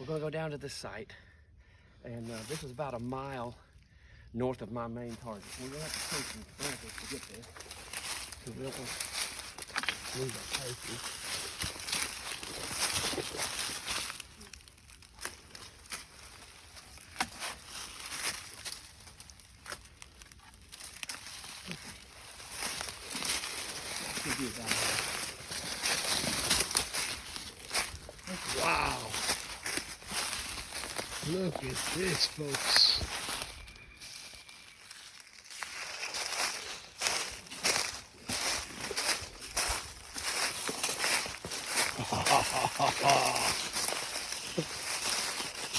we're gonna go down to this site, and this is about a mile north of my main target. We're gonna have to take some blankets to get there, because we don't want to lose our safety. Wow. Look at this, folks.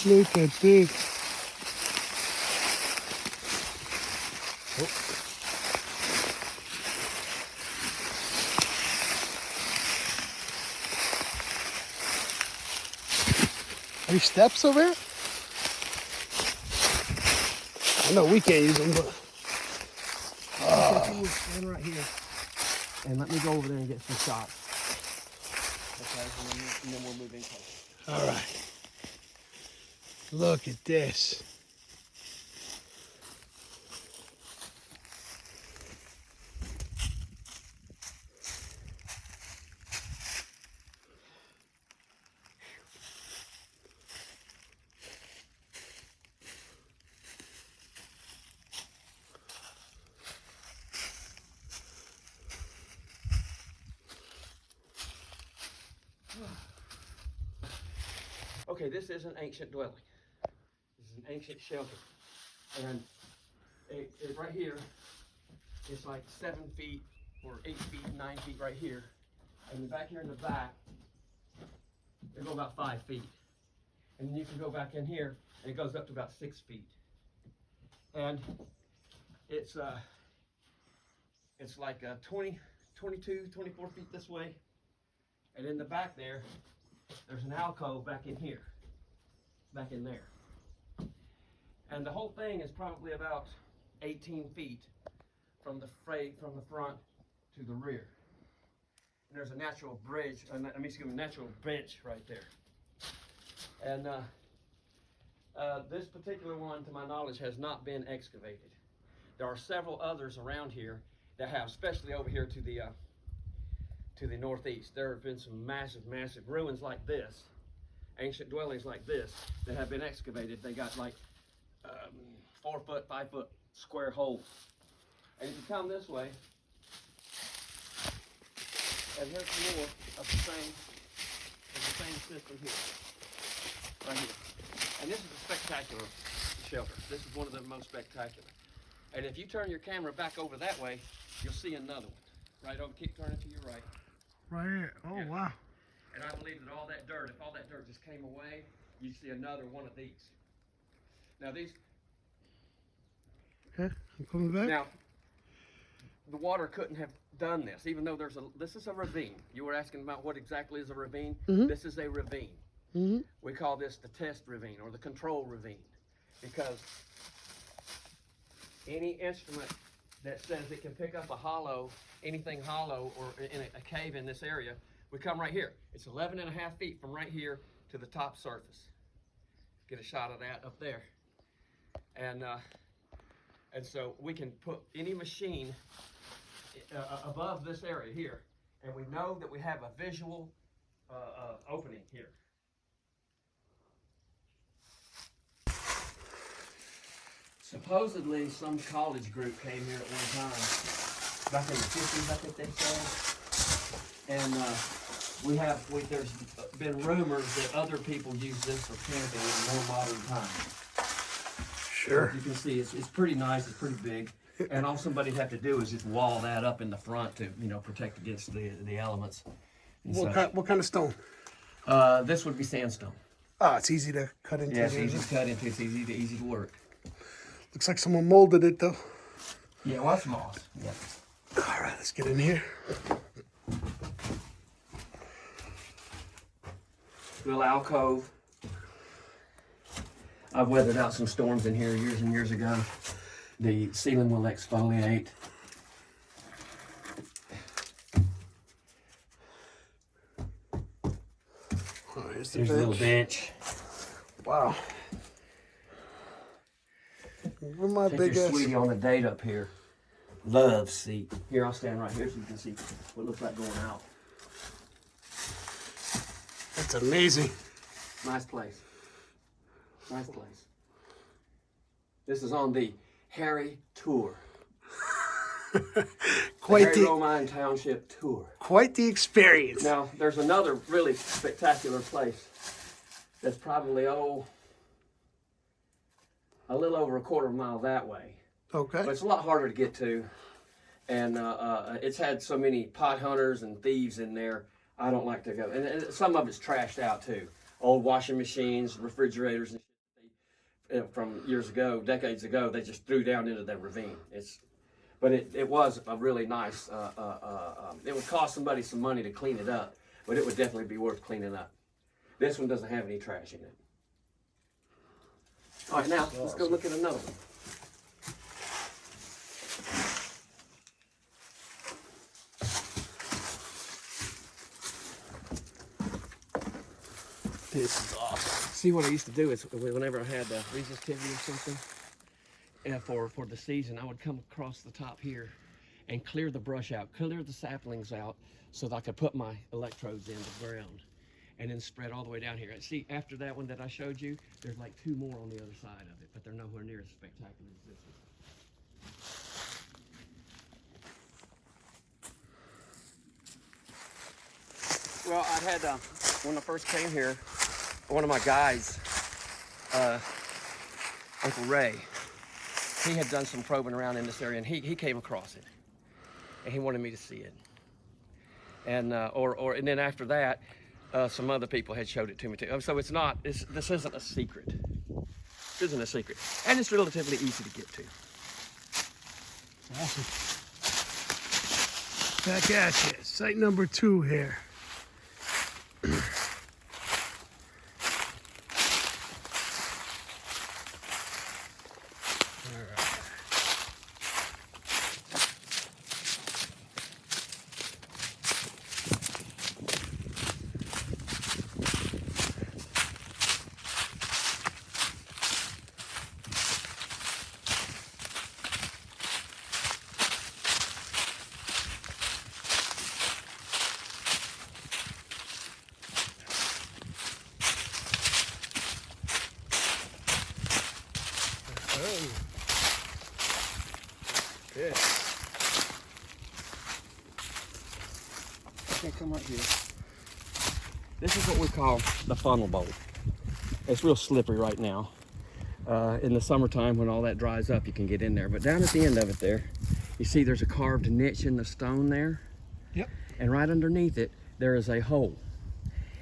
Look at this. Oh. Any steps over here? I know we can't use them, but. Stand right here, and let me go over there and get some shots. Okay, and then we'll move in closer. All right. Look at this. Okay, this is an ancient dwelling. This is an ancient shelter. And it right here, it's like 7 feet or 8 feet, 9 feet right here. And back here in the back, they go about 5 feet. And then you can go back in here, and it goes up to about 6 feet. And it's like 20, 22, 24 feet this way. And in the back there's an alcove back in here, back in there. And the whole thing is probably about 18 feet from the front to the rear. And there's a natural bridge, natural bench right there. And this particular one, to my knowledge, has not been excavated. There are several others around here that have, especially over here to the northeast. There have been some massive, massive ruins like this, ancient dwellings like this, that have been excavated. They got like 4 foot, 5 foot square holes. And if you come this way, and here's some more of the same system here, right here. And this is a spectacular shelter. This is one of the most spectacular. And if you turn your camera back over that way, you'll see another one. Right over, keep turning to your right. Right here. Oh, yeah. Wow. And I believe that all that dirt, if all that dirt just came away, you'd see another one of these. Now these. Okay, I'm coming back. Now, the water couldn't have done this, even though this is a ravine. You were asking about what exactly is a ravine. Mm-hmm. This is a ravine. Mm-hmm. We call this the test ravine or the control ravine, because any instrument that says it can pick up a hollow, anything hollow or in a cave in this area, we come right here. It's 11.5 feet from right here to the top surface. Get a shot of that up there. And so we can put any machine above this area here, and we know that we have a visual opening here. Supposedly, some college group came here at one time, back in the 50s, I think they said. And there's been rumors that other people use this for camping in more modern times. Sure. So you can see it's pretty nice, it's pretty big. And all somebody'd have to do is just wall that up in the front to, protect against the elements. What kind of stone? This would be sandstone. Ah, it's easy to cut into. Yeah, it's easy to cut into, it's easy to work. Looks like someone molded it though. Yeah, well, that's moss. Yeah. All right, let's get in here. Little alcove. I've weathered out some storms in here years and years ago. The ceiling will exfoliate. Oh, here's a little bench. Wow. Where my Take big your ass? sweetie on a date up here. Love seat. Here, I'll stand right here so you can see what it looks like going out. That's amazing. Nice place. Nice place. This is on the Harry Tour. Quite the Romine Township Tour. quite the experience. Now, there's another really spectacular place that's probably, a little over a quarter of a mile that way. Okay. But it's a lot harder to get to. And it's had so many pot hunters and thieves in there, I don't like to go. And some of it's trashed out too. Old washing machines, refrigerators, and shit from years ago, decades ago, they just threw down into that ravine. But it was a really nice, it would cost somebody some money to clean it up, but it would definitely be worth cleaning up. This one doesn't have any trash in it. All right, now let's go look at another one. This is awesome. See, what I used to do is whenever I had resistivity or something, for the season, I would come across the top here and clear the brush out, clear the saplings out so that I could put my electrodes in the ground and then spread all the way down here. See, after that one that I showed you, there's like 2 more on the other side of it, but they're nowhere near as spectacular as this one. Well, I had, when I first came here, one of my guys, Uncle Ray, he had done some probing around in this area, and he came across it, and he wanted me to see it. And and then after that, some other people had showed it to me too. So this isn't a secret. This isn't a secret, and it's relatively easy to get to. Awesome. Back at you. Site number 2 here. Good. Okay, come right here. This is what we call the funnel bowl. It's real slippery right now. In the summertime, when all that dries up, you can get in there. But down at the end of it there, you see there's a carved niche in the stone there. Yep. And right underneath it, there is a hole.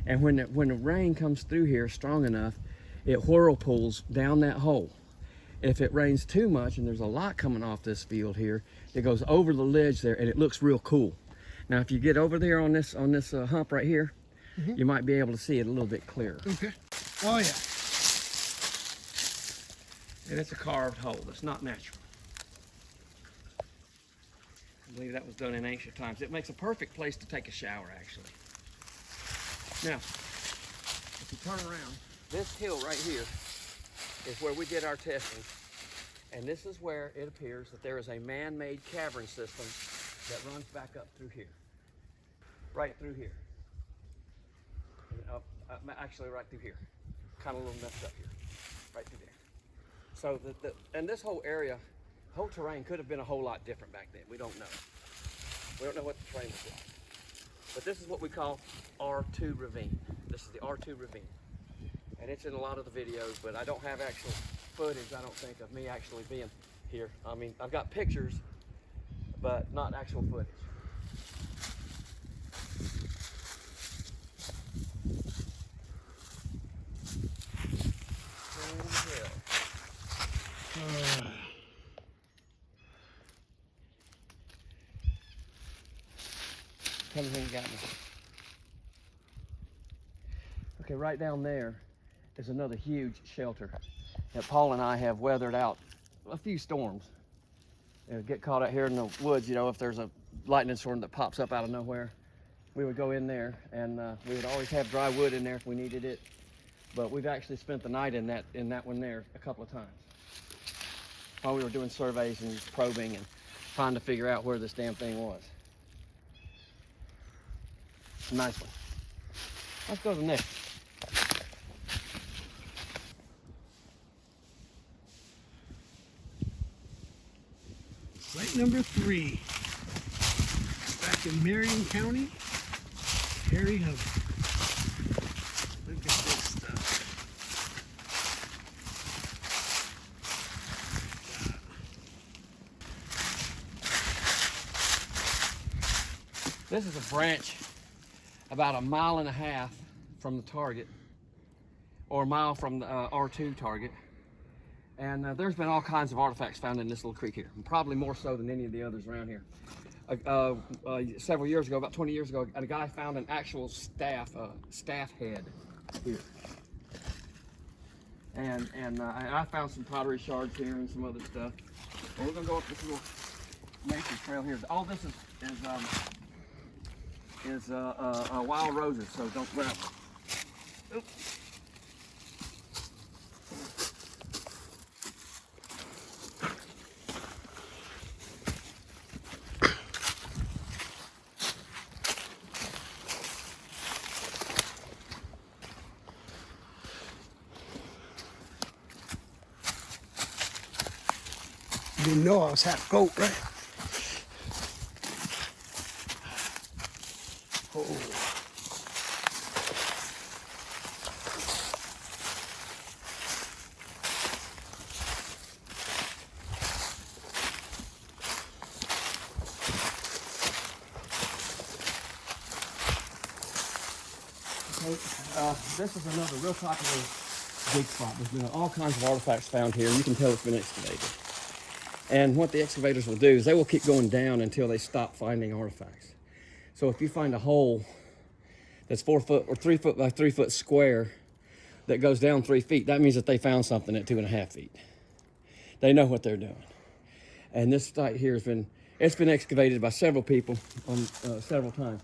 And when the rain comes through here strong enough, it whirlpools down that hole. If it rains too much, and there's a lot coming off this field here, it goes over the ledge there, and it looks real cool. Now, if you get over there on this hump right here, you might be able to see it a little bit clearer. Okay. Oh yeah. And it's a carved hole. It's not natural. I believe that was done in ancient times. It makes a perfect place to take a shower, actually. Now, if you turn around, this hill right here is where we did our testing. And this is where it appears that there is a man-made cavern system that runs back up through here. Right through here. And actually right through here. Kind of a little messed up here. Right through there. So and this whole area, whole terrain could have been a whole lot different back then. We don't know. We don't know what the terrain was like. But this is what we call R2 Ravine. This is the R2 Ravine. And it's in a lot of the videos, but I don't have actual footage, I don't think, of me actually being here. I mean, I've got pictures, but not actual footage. Tell me when you got me. Okay, right down there is another huge shelter that Paul and I have weathered out a few storms. Get caught out here in the woods, you know, if there's a lightning storm that pops up out of nowhere, we would go in there, and we would always have dry wood in there if we needed it. but we've actually spent the night in that one there a couple of times while we were doing surveys and probing and trying to figure out where this damn thing was. It's a nice one. Let's go to the next. Site number 3. Back in Marion County. Harry Hub. Look at this stuff. This is a branch about 1.5 miles from the target, or a mile from the R2 target. And there's been all kinds of artifacts found in this little creek here, and probably more so than any of the others around here. Several years ago, about 20 years ago, a guy found an actual staff head here. And I found some pottery shards here and some other stuff. Well, we're gonna go up this little nature trail here. All this is wild roses, so don't grab them. Oops. You didn't know I was half goat, right? Oh. This is another real popular dig spot. There's been all kinds of artifacts found here. You can tell it's been excavated. And what the excavators will do is they will keep going down until they stop finding artifacts. So if you find a hole that's 4 foot or 3 foot by 3 foot square that goes down 3 feet, that means that they found something at 2.5 feet. They know what they're doing. And this site here it's been excavated by several people on several times.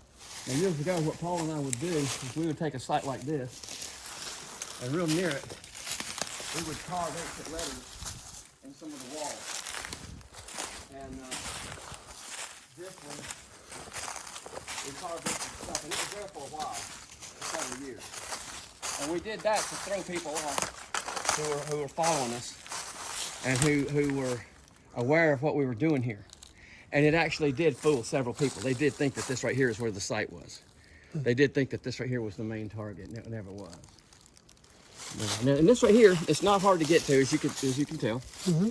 And years ago, what Paul and I would do is we would take a site like this, and real near it, we would carve exit letters in some of the walls. And this one, we carved this stuff, and it was there for a while, several years. And we did that to throw people off who were following us and who were aware of what we were doing here. And it actually did fool several people. They did think that this right here is where the site was. They did think that this right here was the main target, and it never was. And this right here, it's not hard to get to, as you can tell. Mm-hmm.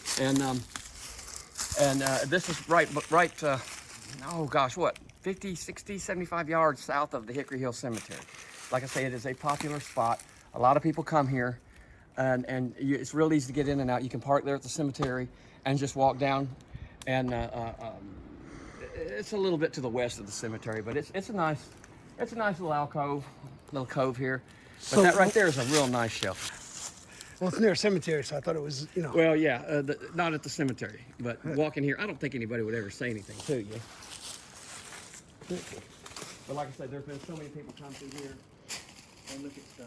And this is right, oh gosh, what, 50, 60, 75 yards south of the Hickory Hill Cemetery. Like I say, it is a popular spot. A lot of people come here, and it's real easy to get in and out. You can park there at the cemetery and just walk down. And it's a little bit to the west of the cemetery, but it's a nice little alcove, little cove here. But so, that right there is a real nice shelter. Well, it's near a cemetery, so I thought it was, you know. Well, yeah, not at the cemetery, but walking here, I don't think anybody would ever say anything to you. But like I said, there's been so many people come through here and look at stuff.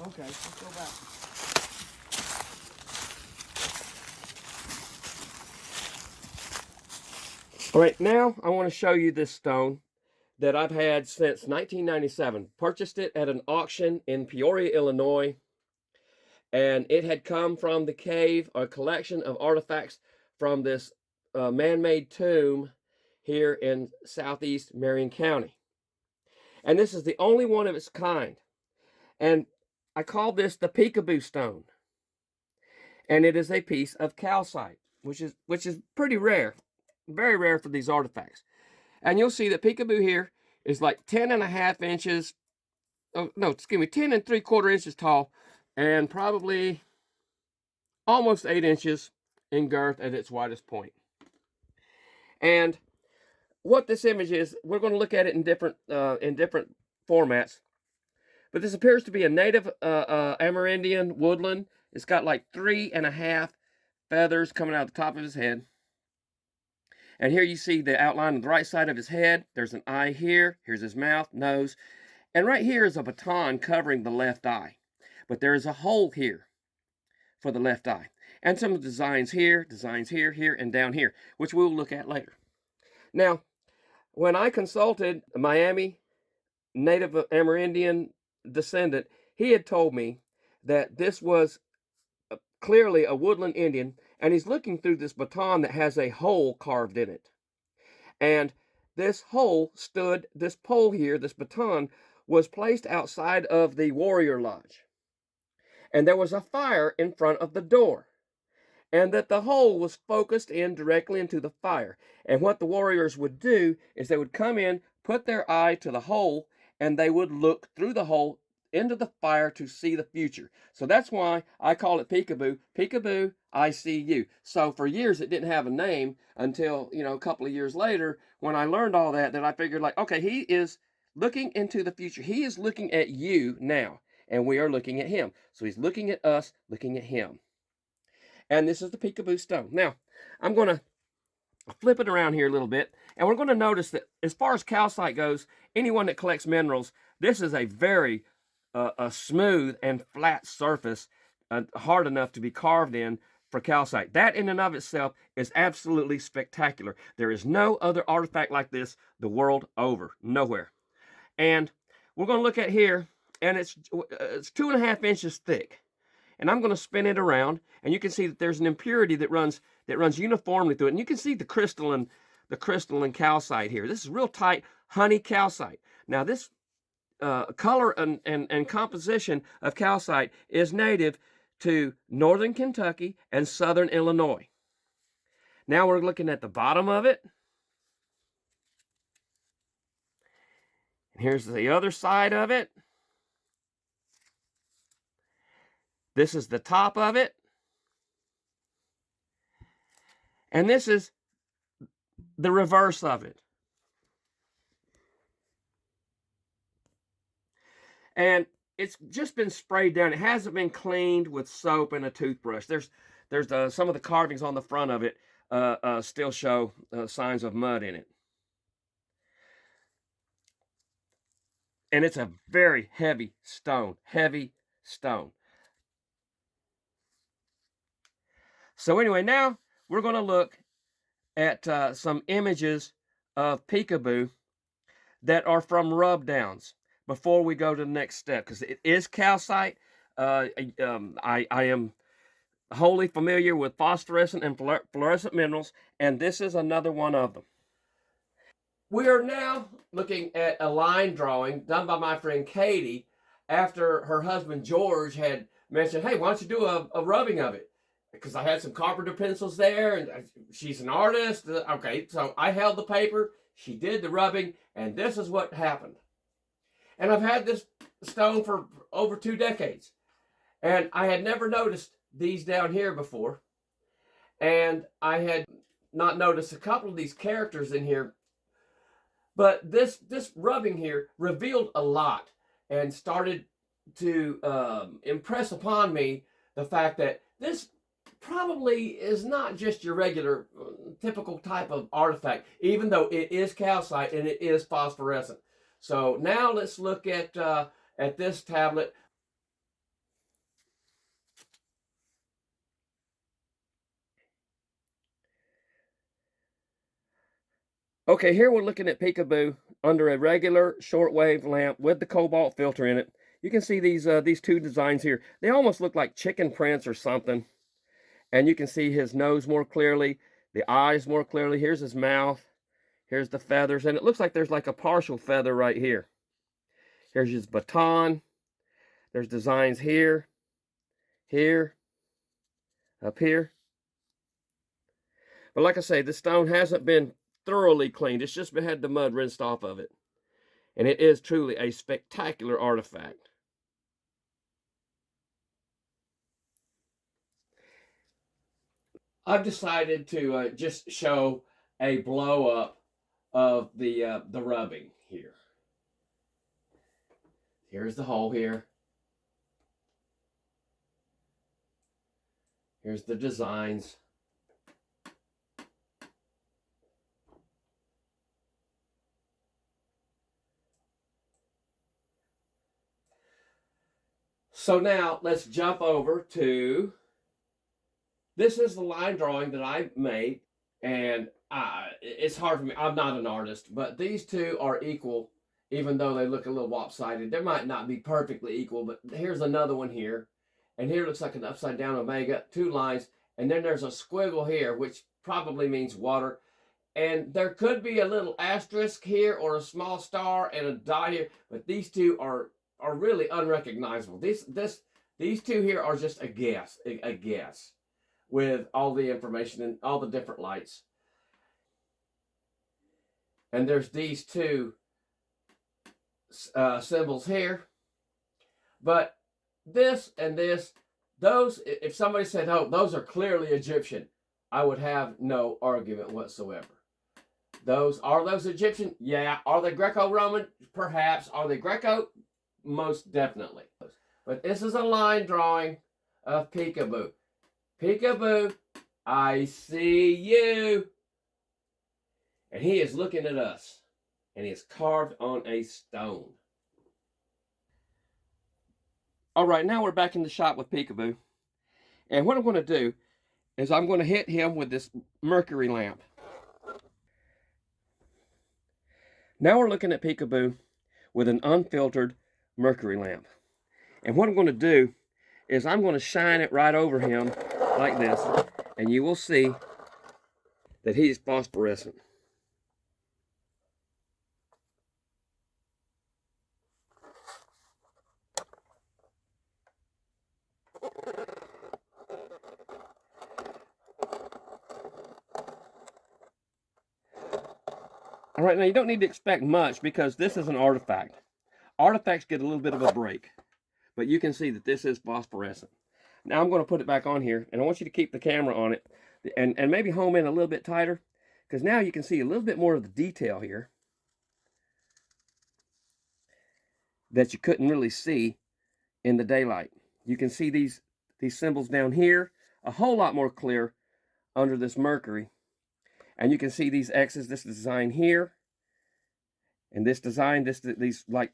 Okay, let's go back. All right, now I want to show you this stone that I've had since 1997. Purchased it at an auction in Peoria, Illinois. And it had come from the cave, a collection of artifacts from this man-made tomb here in southeast Marion County. And this is the only one of its kind. And I call this the Peekaboo Stone. And it is a piece of calcite, which is pretty rare. Very rare for these artifacts. And you'll see that Peekaboo here is like 10.5 inches, 10 3/4 inches tall, and probably almost 8 inches in girth at its widest point. And what this image is, we're going to look at it in different formats. But this appears to be a native Amerindian woodland. It's got like 3.5 feathers coming out of the top of his head. And here you see the outline of the right side of his head. There's an eye here. Here's his mouth, nose. And right here is a baton covering the left eye. But there is a hole here for the left eye. And some designs here, here, and down here, which we'll look at later. Now, when I consulted a Miami Native Amerindian descendant, he had told me that this was clearly a woodland Indian, and he's looking through this baton that has a hole carved in it. And this hole stood, this pole here, this baton, was placed outside of the warrior lodge. And there was a fire in front of the door. And that the hole was focused in directly into the fire. And what the warriors would do is they would come in, put their eye to the hole, and they would look through the hole into the fire to see the future. So that's why I call it Peekaboo. Peekaboo, I see you. So for years it didn't have a name until, a couple of years later when I learned all that, I figured like, okay, he is looking into the future. He is looking at you now, and we are looking at him. So he's looking at us, looking at him. And this is the Peekaboo Stone. Now, I'm going to flip it around here a little bit, and we're going to notice that as far as calcite goes, anyone that collects minerals, this is a very a smooth and flat surface, hard enough to be carved in for calcite. That in and of itself is absolutely spectacular. There is no other artifact like this the world over, nowhere. And we're going to look at here, and it's 2.5 inches thick. And I'm going to spin it around, and you can see that there's an impurity that runs uniformly through it. And you can see the crystalline calcite here. This is real tight honey calcite. Now this color and composition of calcite is native to northern Kentucky and southern Illinois. Now we're looking at the bottom of it. And here's the other side of it. This is the top of it. And this is the reverse of it. And it's just been sprayed down. It hasn't been cleaned with soap and a toothbrush. There's some of the carvings on the front of it still show signs of mud in it. And it's a very heavy stone. So anyway, now we're going to look at some images of Peekaboo that are from rub downs before we go to the next step, because it is calcite. I am wholly familiar with phosphorescent and fluorescent minerals, and this is another one of them. We are now looking at a line drawing done by my friend Katie after her husband George had mentioned, hey, why don't you do a rubbing of it? Because I had some carpenter pencils there, and she's an artist. Okay, so I held the paper, she did the rubbing, and this is what happened. And I've had this stone for over 2 decades, and I had never noticed these down here before, and I had not noticed a couple of these characters in here, but this rubbing here revealed a lot and started to impress upon me the fact that this probably is not just your regular typical type of artifact, even though it is calcite and it is phosphorescent. So now let's look at this tablet. Okay, here we're looking at Peekaboo under a regular shortwave lamp with the cobalt filter in it. You can see these 2 designs here. They almost look like chicken prints or something. And you can see his nose more clearly, the eyes more clearly. Here's his mouth. Here's the feathers. And it looks like there's like a partial feather right here. Here's his baton. There's designs here, here, up here. But like I say, this stone hasn't been thoroughly cleaned. It's just had the mud rinsed off of it. And it is truly a spectacular artifact. I've decided to just show a blow up of the rubbing here. Here's the hole here. Here's the designs. So now let's jump over to, this is the line drawing that I made, and it's hard for me. I'm not an artist, but these two are equal, even though they look a little lopsided. They might not be perfectly equal, but here's another one here, and here looks like an upside down omega, 2 lines, and then there's a squiggle here, which probably means water. And there could be a little asterisk here or a small star and a dot here, but these two are really unrecognizable. These two here are just a guess, with all the information and all the different lights. And there's these two symbols here. But this and this, those, if somebody said, oh, those are clearly Egyptian, I would have no argument whatsoever. Are those Egyptian? Yeah. Are they Greco-Roman? Perhaps. Are they Greco? Most definitely. But this is a line drawing of Peekaboo. Peekaboo, I see you. And he is looking at us. And he is carved on a stone. All right, now we're back in the shop with Peekaboo. And what I'm going to do is I'm going to hit him with this mercury lamp. Now we're looking at Peekaboo with an unfiltered mercury lamp. And what I'm going to do is I'm going to shine it right over him like this, and you will see that he is phosphorescent. All right, now you don't need to expect much because this is an artifact. Artifacts get a little bit of a break, but you can see that this is phosphorescent. Now I'm going to put it back on here, and I want you to keep the camera on it and maybe home in a little bit tighter, because now you can see a little bit more of the detail here that you couldn't really see in the daylight. You can see these symbols down here a whole lot more clear under this mercury. And you can see these X's, this design here, and this design, these like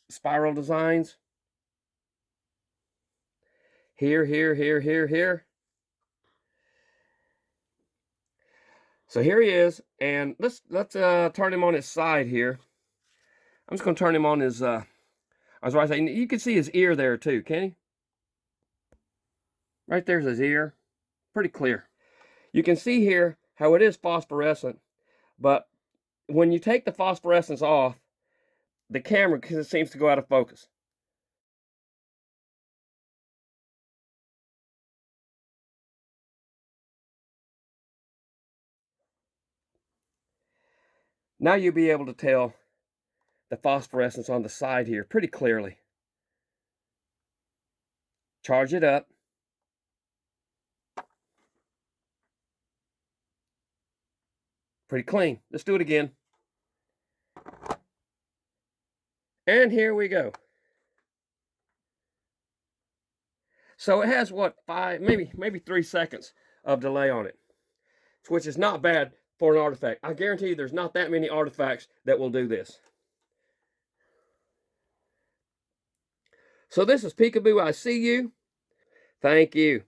spiral designs. Here, here, here, here, here. So here he is, and let's turn him on his side here. I'm just going to turn him on his, I was right saying, you can see his ear there too, can you? Right there's his ear, pretty clear. You can see here how it is phosphorescent, but when you take the phosphorescence off, the camera seems to go out of focus. Now you'll be able to tell the phosphorescence on the side here pretty clearly. Charge it up. Pretty clean. Let's do it again. And here we go. So it has what, 5, maybe 3 seconds of delay on it, which is not bad for an artifact. I guarantee you there's not that many artifacts that will do this. So this is Peekaboo, I see you. Thank you.